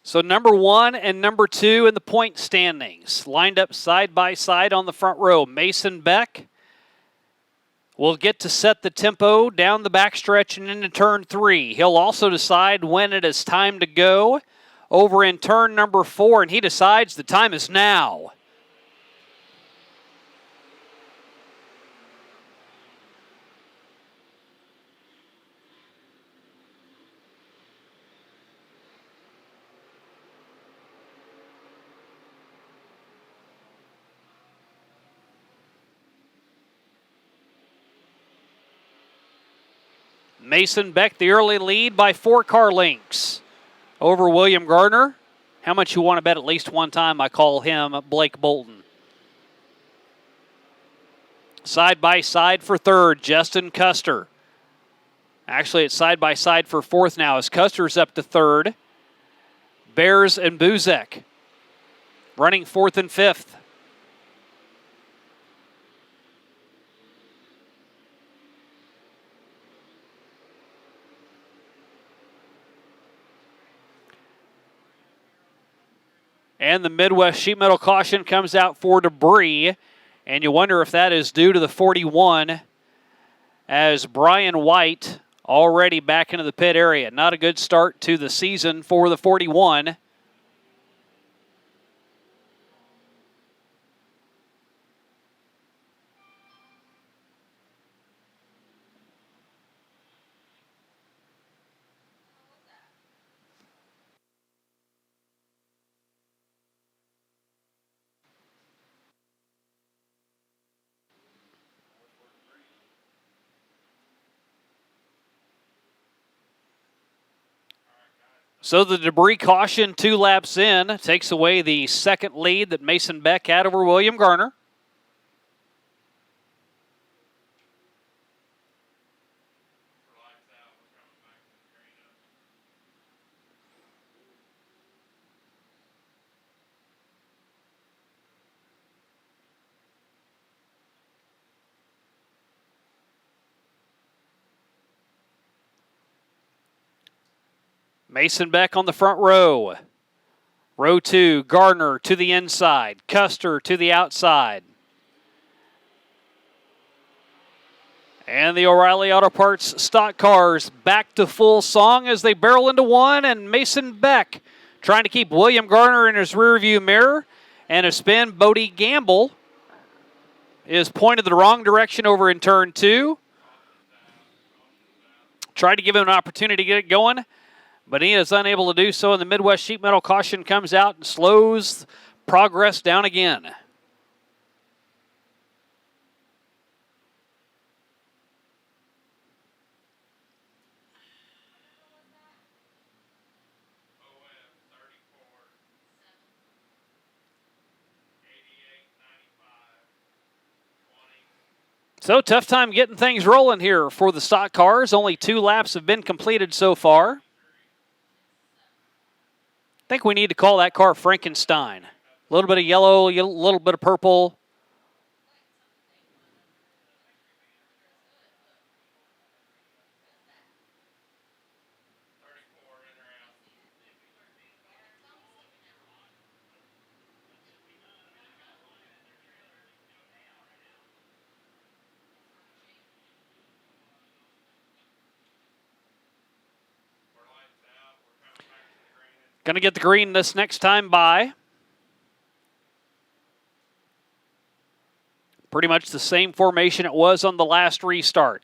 So number 1 and number 2 in the point standings, lined up side by side on the front row. Mason Beck will get to set the tempo down the backstretch and into turn 3. He'll also decide when it is time to go over in turn number 4, and he decides the time is now. Mason Beck, the early lead by 4 car lengths over William Gardner. How much you want to bet at least one time? I call him Blake Bolton. Side by side for third, Justin Custer. Actually, it's side by side for fourth now as Custer's up to third. Bears and Buzek running fourth and fifth. And the Midwest Sheet Metal caution comes out for debris. And you wonder if that is due to the 41 as Brian White already back into the pit area. Not a good start to the season for the 41. So the debris caution 2 laps in takes away the second lead that Mason Beck had over William Garner. Mason Beck on the front row. Row 2, Gardner to the inside. Custer to the outside. And the O'Reilly Auto Parts stock cars back to full song as they barrel into one. And Mason Beck trying to keep William Garner in his rearview mirror. And a spin, Bodie Gamble is pointed the wrong direction over in turn 2. Tried to give him an opportunity to get it going, but he is unable to do so, and the Midwest Sheet Metal caution comes out and slows progress down again. So tough time getting things rolling here for the stock cars. Only 2 laps have been completed so far. I think we need to call that car Frankenstein. A little bit of yellow, a little bit of purple. Going to get the green this next time by. Pretty much the same formation it was on the last restart.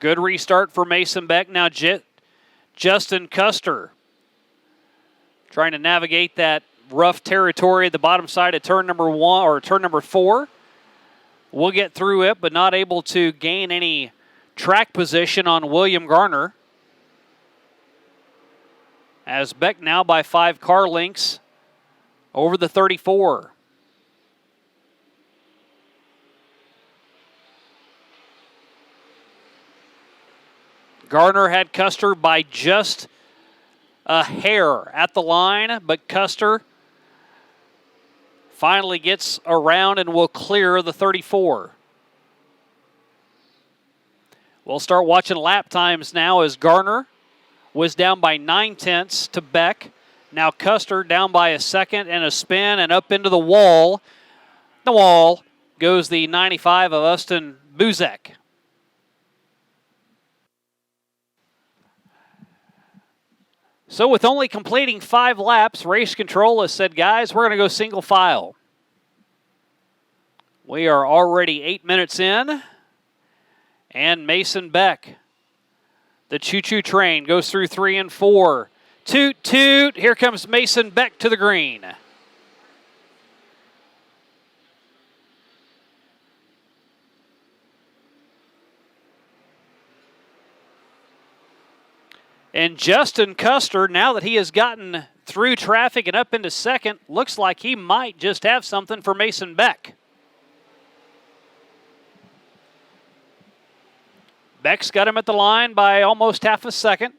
Good restart for Mason Beck. Now Justin Custer trying to navigate that rough territory at the bottom side of turn number 1 or turn number 4. We'll get through it, but not able to gain any track position on William Garner. As Beck now by 5 car lengths over the 34. Garner had Custer by just a hair at the line, but Custer finally gets around and will clear the 34. We'll start watching lap times now as Garner was down by 9/10 to Beck. Now Custer down by a second and a spin and up into the wall. The wall goes the 95 of Austin Buzek. So with only completing 5 laps, race control has said, guys, we're going to go single file. We are already 8 minutes in. And Mason Beck, the choo-choo train, goes through 3 and 4. Toot, toot. Here comes Mason Beck to the green. And Justin Custer, now that he has gotten through traffic and up into second, looks like he might just have something for Mason Beck. Beck's got him at the line by almost half a second.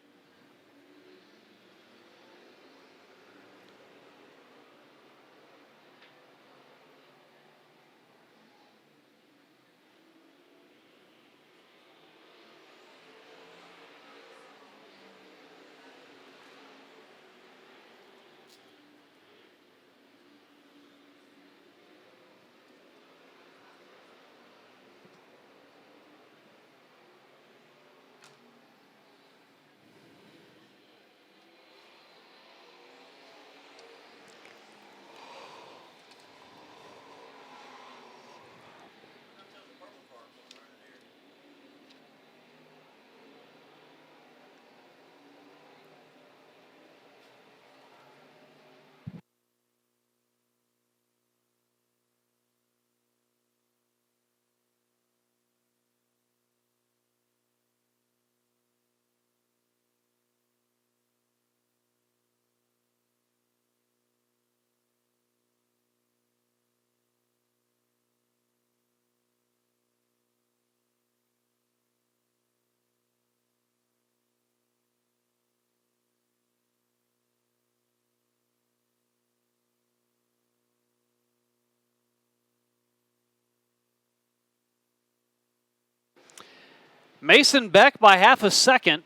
Mason Beck by half a second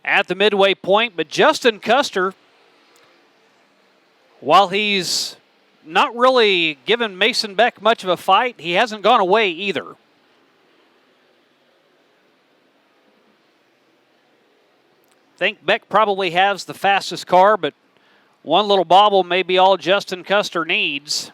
at the midway point, but Justin Custer, while he's not really given Mason Beck much of a fight, he hasn't gone away either. I think Beck probably has the fastest car, but one little bobble may be all Justin Custer needs.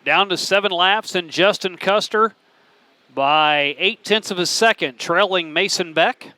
Down to 7 laps, and Justin Custer by 0.8 of a second, trailing Mason Beck.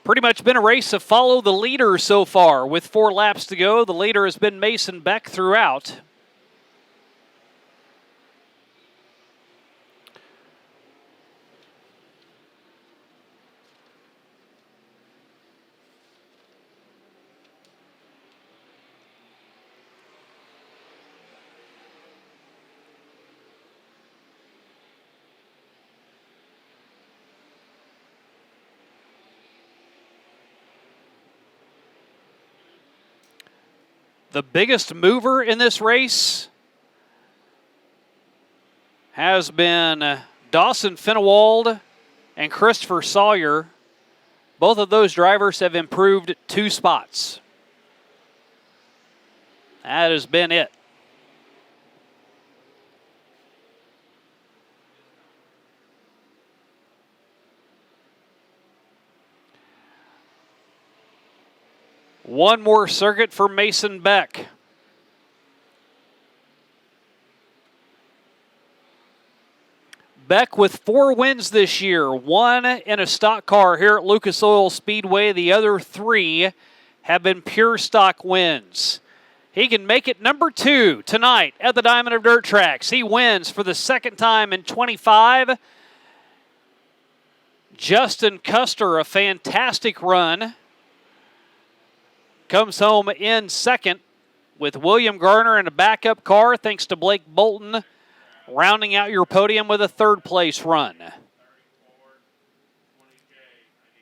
Pretty much been a race of follow the leader so far. With 4 laps to go, the leader has been Mason Beck throughout. The biggest mover in this race has been Dawson Finnewald and Christopher Sawyer. Both of those drivers have improved 2 spots. That has been it. One more circuit for Mason Beck. Beck with 4 wins this year, 1 in a stock car here at Lucas Oil Speedway. The other 3 have been pure stock wins. He can make it number 2 tonight at the Diamond of Dirt Tracks. He wins for the 2nd time in 25. Justin Custer, a fantastic run, comes home in 2nd with William Garner in a backup car, thanks to Blake Bolton rounding out your podium with a 3rd place run.